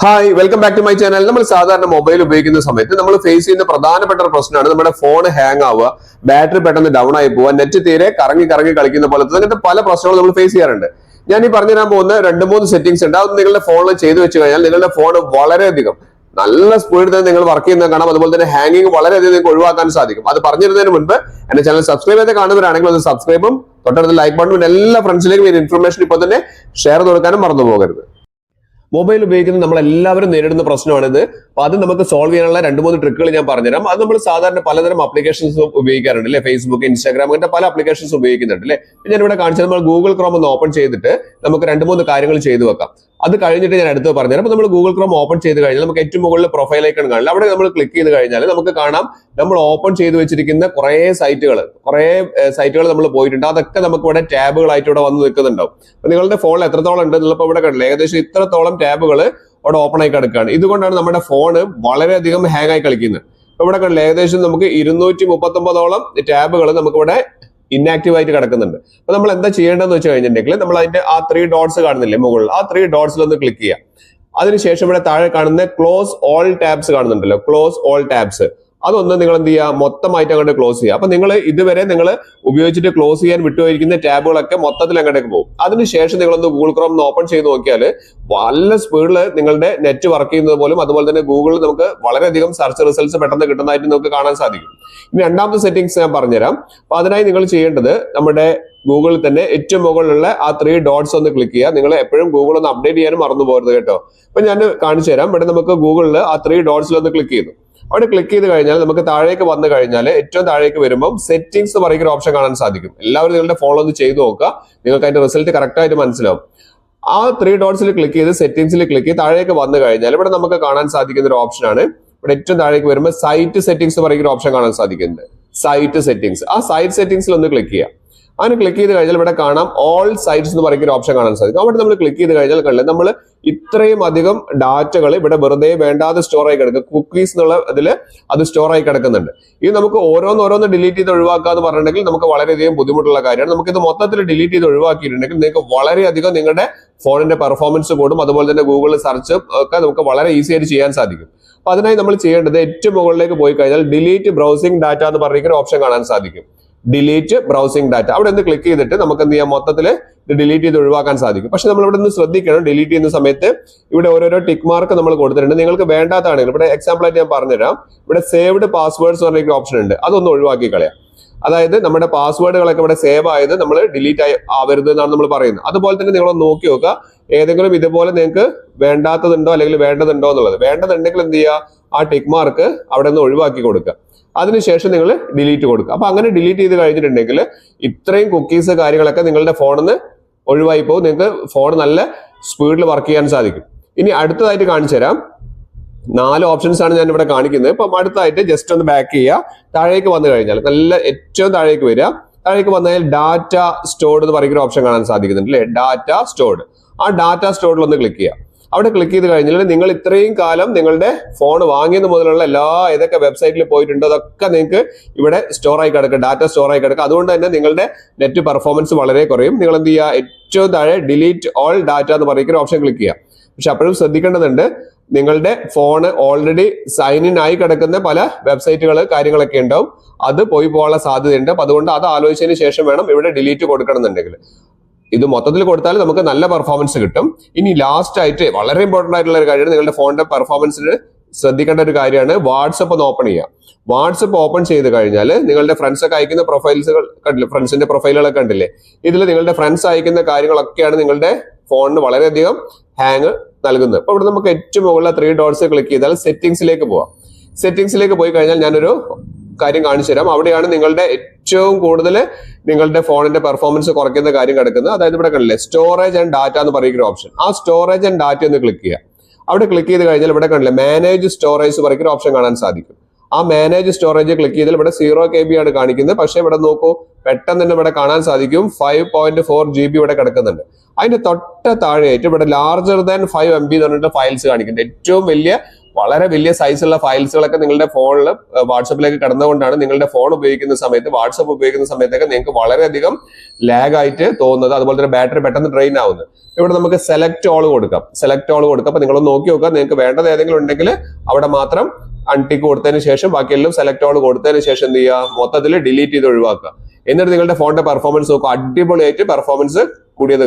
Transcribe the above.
Hi welcome back to my channel. നമ്മൾ സാധാരണ mobile ഉപയോഗിക്കുന്ന സമയത്ത് നമ്മൾ ഫേസ് ചെയ്യുന്ന പ്രധാനപ്പെട്ട ഒരു പ്രശ്നമാണ് നമ്മുടെ ഫോൺ ഹാങ് ആവുക, ബാറ്ററി പെട്ടെന്ന് ഡൗൺ ആയി പോവുക, നെറ്റ് തീരെ കറങ്ങി കളിക്കുന്ന പോലത്തെ അങ്ങനത്തെ പല പ്രശ്നങ്ങളും നമ്മൾ ഫേസ് ചെയ്യാറുണ്ട്. ഞാൻ ഈ പറഞ്ഞു തരാൻ പോകുന്ന 2-3 സെറ്റിംഗ്സ് ഉണ്ട്. അത് നിങ്ങളുടെ ഫോണിൽ ചെയ്തു വെച്ച് കഴിഞ്ഞാൽ നിങ്ങളുടെ ഫോൺ വളരെയധികം നല്ല സ്പീഡിൽ തന്നെ നിങ്ങൾ വർക്ക് ചെയ്യുന്നത് കാണാം. അതുപോലെ തന്നെ ഹാങ്ങിങ് വളരെയധികം നിങ്ങൾക്ക് ഒഴിവാക്കാൻ സാധിക്കും. അത് പറഞ്ഞിരുന്നതിന് മുൻപ് എന്റെ ചാനൽ സബ്സ്ക്രൈബ് ചെയ്ത് കാണുന്നവരാണെങ്കിൽ അത് സബ്സ്ക്രൈബും തൊട്ടടുത്ത് ലൈക്ക് ബട്ടണും എല്ലാ ഫ്രണ്ട്സിലേക്കും ഈ ഇൻഫർമേഷൻ ഇപ്പോൾ തന്നെ ഷെയർ കൊടുക്കാനും മറന്നു പോകരുത്. മൊബൈൽ ഉപയോഗിക്കുന്നത് നമ്മൾ എല്ലാവരും നേരിടുന്ന പ്രശ്നമാണിത്. അപ്പൊ അത് നമുക്ക് സോൾവ് ചെയ്യാനുള്ള 2-3 ട്രിക്കുകൾ ഞാൻ പറഞ്ഞുതരാം. അത് നമ്മൾ സാധാരണ പലതരം അപ്ലിക്കേഷൻസ് ഉപയോഗിക്കാറുണ്ട് അല്ലെ, ഫേസ്ബുക്ക്, ഇൻസ്റ്റാഗ്രാം, അങ്ങനത്തെ പല അപ്ലിക്കേഷൻസ് ഉപയോഗിക്കുന്നുണ്ട് അല്ലെ. ഞാൻ ഇവിടെ കാണിച്ചത് നമ്മൾ ഗൂഗിൾ ക്രോം ഒന്ന് ഓപ്പൺ ചെയ്തിട്ട് നമുക്ക് 2-3 കാര്യങ്ങൾ ചെയ്തു വെക്കാം. അത് കഴിഞ്ഞിട്ട് ഞാൻ അടുത്ത് പറഞ്ഞുതരാം. അപ്പൊ നമ്മൾ ഗൂഗിൾ ക്രോം ഓപ്പൺ ചെയ്ത് കഴിഞ്ഞാൽ നമുക്ക് ഏറ്റവും മുകളിൽ പ്രൊഫൈൽ ഐക്കൺ കാണില്ല, അവിടെ നമ്മൾ ക്ലിക്ക് ചെയ്ത് കഴിഞ്ഞാൽ നമുക്ക് കാണാം നമ്മൾ ഓപ്പൺ ചെയ്ത് വെച്ചിരിക്കുന്ന കുറെ സൈറ്റുകൾ നമ്മൾ പോയിട്ടുണ്ട്. അതൊക്കെ നമുക്ക് ഇവിടെ ടാബുകളായിട്ട് ഇവിടെ വന്ന് നിൽക്കുന്നുണ്ടാവും. അപ്പൊ നിങ്ങളുടെ ഫോണിൽ എത്രത്തോളം ഉണ്ട് എന്നുള്ളപ്പോൾ ഇവിടെ കണ്ടില്ല, ഏകദേശം ഇത്രത്തോളം ടാബുകൾ അവിടെ ഓപ്പൺ ആയി കിടക്കുകയാണ്. ഇതുകൊണ്ടാണ് നമ്മുടെ ഫോൺ വളരെയധികം ഹാങ് ആയി കളിക്കുന്നത്. അപ്പൊ ഇവിടെ കണ്ടില്ല, ഏകദേശം നമുക്ക് 239ഓളം ടാബുകൾ നമുക്ക് ഇവിടെ ഇൻആക്റ്റീവ് ആയിട്ട് കിടക്കുന്നുണ്ട്. അപ്പൊ നമ്മൾ എന്താ ചെയ്യേണ്ടതെന്ന് വെച്ച് കഴിഞ്ഞിട്ടുണ്ടെങ്കിൽ നമ്മൾ അതിന്റെ ആ 3 ഡോട്ട്സ് കാണുന്നില്ലേ മുകളിൽ, ആ 3 ഡോട്ട്സിൽ ഒന്ന് ക്ലിക്ക് ചെയ്യാം. അതിനുശേഷം ഇവിടെ താഴെ കാണുന്ന ക്ലോസ് ഓൾ ടാബ്സ് കാണുന്നുണ്ടല്ലോ, ക്ലോസ് ഓൾ ടാബ്സ്, അതൊന്ന് നിങ്ങൾ എന്ത് ചെയ്യുക, മൊത്തമായിട്ട് അങ്ങോട്ട് ക്ലോസ് ചെയ്യുക. അപ്പൊ നിങ്ങൾ ഇതുവരെ നിങ്ങൾ ഉപയോഗിച്ചിട്ട് ക്ലോസ് ചെയ്യാൻ വിട്ടുപോയിരിക്കുന്ന ടാബുകളൊക്കെ മൊത്തത്തിൽ അങ്ങോട്ടേക്ക് പോകും. അതിനുശേഷം നിങ്ങളൊന്ന് ഗൂഗിൾ ക്രോം ഓപ്പൺ ചെയ്ത് നോക്കിയാൽ നല്ല സ്പീഡിൽ നിങ്ങളുടെ നെറ്റ് വർക്ക് ചെയ്യുന്നത് പോലും, അതുപോലെ തന്നെ ഗൂഗിളിൽ നമുക്ക് വളരെയധികം സെർച്ച് റിസൾട്ട്സ് പെട്ടെന്ന് കിട്ടുന്നതായിട്ട് നമുക്ക് കാണാൻ സാധിക്കും. ഇനി രണ്ടാമത്തെ സെറ്റിംഗ്സ് ഞാൻ പറഞ്ഞുതരാം. അപ്പൊ അതിനായി നിങ്ങൾ ചെയ്യേണ്ടത് നമ്മുടെ ഗൂഗിളിൽ തന്നെ ഏറ്റവും മുകളിലുള്ള ആ 3 ഡോട്ട്സ് ഒന്ന് ക്ലിക്ക് ചെയ്യുക. നിങ്ങൾ എപ്പോഴും ഗൂഗിൾ ഒന്ന് അപ്ഡേറ്റ് ചെയ്യാനും മറന്നു പോകരുത് കേട്ടോ. അപ്പൊ ഞാൻ കാണിച്ചു തരാം. ഇവിടെ നമുക്ക് ഗൂഗിളിൽ ആ 3 ഡോട്ട്സിൽ ഒന്ന് ക്ലിക്ക് ചെയ്തു. അവിടെ ക്ലിക്ക് ചെയ്ത് കഴിഞ്ഞാൽ നമുക്ക് താഴേക്ക് വന്നു കഴിഞ്ഞാൽ ഏറ്റവും താഴേക്ക് വരുമ്പോൾ സെറ്റിംഗ്സ് എന്ന് പറയുന്ന ഒരു ഓപ്ഷൻ കാണാൻ സാധിക്കും. എല്ലാവരും നിങ്ങളുടെ ഫോൺ ഒന്ന് ചെയ്ത് നോക്കുക, നിങ്ങൾക്ക് അതിന്റെ റിസൾട്ട് കറക്റ്റ് ആയിട്ട് മനസ്സിലാവും. ആ 3 ഡോട്ട്സിൽ ക്ലിക്ക് ചെയ്ത് സെറ്റിംഗ്സിൽ ക്ലിക്ക് ചെയ്ത് താഴേക്ക് വന്നു കഴിഞ്ഞാൽ ഇവിടെ നമുക്ക് കാണാൻ സാധിക്കുന്ന ഒരു ഓപ്ഷനാണ്. ഇവിടെ ഏറ്റവും താഴേക്ക് വരുമ്പോൾ സൈറ്റ് സെറ്റിംഗ്സ് എന്ന് പറയുന്ന ഒരു ഓപ്ഷൻ കാണാൻ സാധിക്കുന്നുണ്ട്. സൈറ്റ് സെറ്റിംഗ്സ്, ആ സൈറ്റ് സെറ്റിംഗ്സിൽ ഒന്ന് ക്ലിക്ക് ചെയ്യുക. അങ്ങനെ ക്ലിക്ക് ചെയ്ത് കഴിഞ്ഞാൽ ഇവിടെ കാണാം ഓൾ സൈറ്റ്സ് എന്ന് പറയുന്ന ഒരു ഓപ്ഷൻ കാണാൻ സാധിക്കും. അവിടെ നമ്മൾ ക്ലിക്ക് ചെയ്ത് കഴിഞ്ഞാൽ കണ്ടില്ല, നമ്മൾ ഇത്രയും അധികം ഡാറ്റകൾ ഇവിടെ വെറുതെ വേണ്ടാതെ സ്റ്റോർ ആയി കിടക്കും. കുക്കീസ് എന്നുള്ള ഇതിൽ അത് സ്റ്റോർ ആയി കിടക്കുന്നുണ്ട്. ഇത് നമുക്ക് ഓരോന്ന് ഡിലീറ്റ് ചെയ്ത് ഒഴിവാക്കുക എന്ന് പറഞ്ഞിട്ടുണ്ടെങ്കിൽ നമുക്ക് വളരെയധികം ബുദ്ധിമുട്ടുള്ള കാര്യമാണ്. നമുക്ക് ഇത് മൊത്തത്തിൽ ഡിലീറ്റ് ചെയ്ത് ഒഴിവാക്കിയിട്ടുണ്ടെങ്കിൽ നിങ്ങൾക്ക് വളരെയധികം നിങ്ങളുടെ ഫോണിന്റെ പെർഫോമൻസ് കൂടും. അതുപോലെ തന്നെ ഗൂഗിൾ സെർച്ച് ഒക്കെ നമുക്ക് വളരെ ഈസി ആയിട്ട് ചെയ്യാൻ സാധിക്കും. അപ്പൊ അതിനായി നമ്മൾ ചെയ്യേണ്ടത് ഏറ്റവും മുകളിലേക്ക് പോയി കഴിഞ്ഞാൽ ഡിലീറ്റ് ബ്രൗസിംഗ് ഡാറ്റ എന്ന് പറയുന്ന ഒരു ഓപ്ഷൻ കാണാൻ സാധിക്കും. ഡിലീറ്റ് ബ്രൗസിംഗ് ഡാറ്റ, അവിടെ ഒന്ന് ക്ലിക്ക് ചെയ്തിട്ട് നമുക്ക് എന്ത് ചെയ്യാം, മൊത്തത്തിൽ ഇത് ഡിലീറ്റ് ചെയ്ത് ഒഴിവാക്കാൻ സാധിക്കും. പക്ഷെ നമ്മൾ ഇവിടെ നിന്ന് ശ്രദ്ധിക്കണം, ഡിലീറ്റ് ചെയ്യുന്ന സമയത്ത് ഇവിടെ ഓരോരോ ടിക്ക് മാർക്ക് നമ്മൾ കൊടുത്തിട്ടുണ്ട്. നിങ്ങൾക്ക് വേണ്ടാത്തതാണെങ്കിൽ ഇവിടെ എക്സാമ്പിൾ ആയിട്ട് ഞാൻ പറഞ്ഞുതരാം. ഇവിടെ സേവ്ഡ് പാസ്വേഡ്സ് പറഞ്ഞ ഓപ്ഷൻ ഉണ്ട്, അതൊന്ന് ഒഴിവാക്കി കളയാം. അതായത് നമ്മുടെ പാസ്വേഡുകളൊക്കെ ഇവിടെ സേവ് ആയത് നമ്മൾ ഡിലീറ്റ് ആവരുത് എന്നാണ് നമ്മൾ പറയുന്നത്. അതുപോലെ തന്നെ നിങ്ങൾ നോക്കി നോക്കുക, ഏതെങ്കിലും ഇതുപോലെ നിങ്ങൾക്ക് വേണ്ടാത്തതുണ്ടോ അല്ലെങ്കിൽ വേണ്ടതുണ്ടോ എന്നുള്ളത്. വേണ്ടതുണ്ടെങ്കിൽ എന്ത് ചെയ്യുക, ആ ടിക്ക് മാർക്ക് അവിടെ നിന്ന് ഒഴിവാക്കി കൊടുക്കുക. അതിനുശേഷം നിങ്ങൾ ഡിലീറ്റ് കൊടുക്കുക. അപ്പൊ അങ്ങനെ ഡിലീറ്റ് ചെയ്ത് കഴിഞ്ഞിട്ടുണ്ടെങ്കിൽ ഇത്രയും കുക്കീസ് കാര്യങ്ങളൊക്കെ നിങ്ങളുടെ ഫോണിൽ നിന്ന് ഒഴിവായി പോകും. നിങ്ങൾക്ക് ഫോൺ നല്ല സ്പീഡിൽ വർക്ക് ചെയ്യാൻ സാധിക്കും. ഇനി അടുത്തതായിട്ട് കാണിച്ചു തരാം. 4 ഓപ്ഷൻസ് ആണ് ഞാൻ ഇവിടെ കാണിക്കുന്നത്. ഇപ്പം അടുത്തായിട്ട് ജസ്റ്റ് ഒന്ന് ബാക്ക് ചെയ്യുക. താഴേക്ക് വന്നു കഴിഞ്ഞാൽ നല്ല ഏറ്റവും താഴേക്ക് വരിക. താഴേക്ക് വന്നാൽ ഡാറ്റ സ്റ്റോർഡ് എന്ന് പറയുന്ന ഓപ്ഷൻ കാണാൻ സാധിക്കുന്നുണ്ട് അല്ലെ, ഡാറ്റ സ്റ്റോർഡ്. ആ ഡാറ്റ സ്റ്റോർഡിൽ ഒന്ന് ക്ലിക്ക് ചെയ്യുക. അവിടെ ക്ലിക്ക് ചെയ്ത് കഴിഞ്ഞാൽ നിങ്ങൾ ഇത്രയും കാലം നിങ്ങളുടെ ഫോൺ വാങ്ങിയത് മുതലുള്ള ഏതൊക്കെ വെബ്സൈറ്റിൽ പോയിട്ടുണ്ടോ അതൊക്കെ നിങ്ങൾക്ക് ഇവിടെ സ്റ്റോർ ആയി കിടക്കുക, ഡാറ്റ സ്റ്റോർ ആയി കിടക്കുക. അതുകൊണ്ട് തന്നെ നിങ്ങളുടെ നെറ്റ് പെർഫോമൻസ് വളരെ കുറയും. നിങ്ങൾ എന്ത് ചെയ്യുക, ഏറ്റവും താഴെ ഡിലീറ്റ് ഓൾ ഡാറ്റ എന്ന് പറയുന്ന ഓപ്ഷൻ ക്ലിക്ക് ചെയ്യുക. പക്ഷെ അപ്പോഴും ശ്രദ്ധിക്കേണ്ടതുണ്ട്, നിങ്ങളുടെ ഫോൺ ഓൾറെഡി സൈൻ ഇൻ ആയി കിടക്കുന്ന പല വെബ്സൈറ്റുകൾ കാര്യങ്ങളൊക്കെ ഉണ്ടാവും, അത് പോയി പോകാനുള്ള സാധ്യതയുണ്ട്. അപ്പൊ അതുകൊണ്ട് അത് ആലോചിച്ചതിന് ശേഷം വേണം ഇവിടെ ഡിലീറ്റ് കൊടുക്കണം എന്നുണ്ടെങ്കിൽ. ഇത് മൊത്തത്തിൽ കൊടുത്താൽ നമുക്ക് നല്ല പെർഫോമൻസ് കിട്ടും. ഇനി ലാസ്റ്റ് ആയിട്ട് വളരെ ഇമ്പോർട്ടന്റ് ആയിട്ടുള്ള ഒരു കാര്യമാണ്, നിങ്ങളുടെ ഫോണിന്റെ പെർഫോമൻസിന് ശ്രദ്ധിക്കേണ്ട ഒരു കാര്യമാണ് വാട്സപ്പ് ഒന്ന് ഓപ്പൺ ചെയ്യുക. വാട്സപ്പ് ഓപ്പൺ ചെയ്ത് കഴിഞ്ഞാൽ നിങ്ങളുടെ ഫ്രണ്ട്സ് ഒക്കെ അയക്കുന്ന പ്രൊഫൈൽസുകൾ കണ്ടില്ലേ, ഫ്രണ്ട്സിന്റെ പ്രൊഫൈലുകളൊക്കെ കണ്ടില്ലേ, ഇതിൽ നിങ്ങളുടെ ഫ്രണ്ട്സ് അയക്കുന്ന കാര്യങ്ങളൊക്കെയാണ് നിങ്ങളുടെ ഫോണിന് വളരെയധികം ഹാങ് നൽകുന്നത്. അപ്പൊ ഇവിടെ നമുക്ക് ഏറ്റവും മുകളിൽ 3 ഡോട്ട്സ് ക്ലിക്ക് ചെയ്താൽ സെറ്റിംഗ്സിലേക്ക് പോവാം. സെറ്റിംഗ്സിലേക്ക് പോയി കഴിഞ്ഞാൽ ഞാനൊരു കാര്യം കാണിച്ചു തരാം. അവിടെയാണ് നിങ്ങളുടെ ഏറ്റവും കൂടുതൽ നിങ്ങളുടെ ഫോണിന്റെ പെർഫോമൻസ് കുറയ്ക്കുന്ന കാര്യം കിടക്കുന്നത്. അതായത് ഇവിടെ കണ്ടില്ലേ, സ്റ്റോറേജ് ആൻഡ് ഡാറ്റ എന്ന് പറയുന്ന ഓപ്ഷൻ. ആ സ്റ്റോറേജ് ആൻഡ് ഡാറ്റ ഒന്ന് ക്ലിക്ക് ചെയ്യുക. അവിടെ ക്ലിക്ക് ചെയ്ത് കഴിഞ്ഞാൽ ഇവിടെ കണ്ടില്ലേ, മാനേജ് സ്റ്റോറേജ് പറയുന്ന ഓപ്ഷൻ കാണാൻ സാധിക്കും. ആ മാനേജ് സ്റ്റോറേജ് ക്ലിക്ക് ചെയ്താൽ ഇവിടെ 0 KB ആണ് കാണിക്കുന്നത്. പക്ഷെ ഇവിടെ നോക്കൂ, പെട്ടെന്ന് തന്നെ ഇവിടെ കാണാൻ സാധിക്കും 5.4 GB ഇവിടെ കിടക്കുന്നുണ്ട്. അതിന്റെ തൊട്ട താഴെയായിട്ട് ഇവിടെ ലാർജർ ദാൻ 5 MB എന്ന് പറഞ്ഞിട്ട് ഫയൽസ് കാണിക്കുന്നുണ്ട്. ഏറ്റവും വലിയ വളരെ വലിയ സൈസുള്ള ഫയൽസുകളൊക്കെ നിങ്ങളുടെ ഫോണിൽ വാട്സപ്പിലേക്ക് കടന്നുകൊണ്ടാണ് നിങ്ങളുടെ ഫോൺ ഉപയോഗിക്കുന്ന സമയത്ത്, വാട്സപ്പ് ഉപയോഗിക്കുന്ന സമയത്തൊക്കെ നിങ്ങൾക്ക് വളരെയധികം ലാഗ് ആയിട്ട് തോന്നുന്നത്. അതുപോലെ തന്നെ ബാറ്ററി പെട്ടെന്ന് ഡ്രെയിൻ ആവുന്നത്. ഇവിടെ നമുക്ക് സെലക്ട് ഓൾ കൊടുക്കാം. അപ്പൊ നിങ്ങളൊന്ന് നോക്കി നോക്കുക. നിങ്ങൾക്ക് വേണ്ടത് ഏതെങ്കിലും ഉണ്ടെങ്കിൽ അവിടെ മാത്രം അൺടിക്ക് കൊടുത്തതിന് ശേഷം ബാക്കിയെല്ലാം സെലക്ട് ഓൾ കൊടുത്തതിന് ശേഷം എന്ത് ചെയ്യുക, മൊത്തത്തിൽ ഡിലീറ്റ് ചെയ്ത് ഒഴിവാക്കുക. എന്നിട്ട് നിങ്ങളുടെ ഫോണിന്റെ പെർഫോമൻസ് നോക്കുക. അടിപൊളിയായിട്ട് പെർഫോമൻസ് കൂടിയത്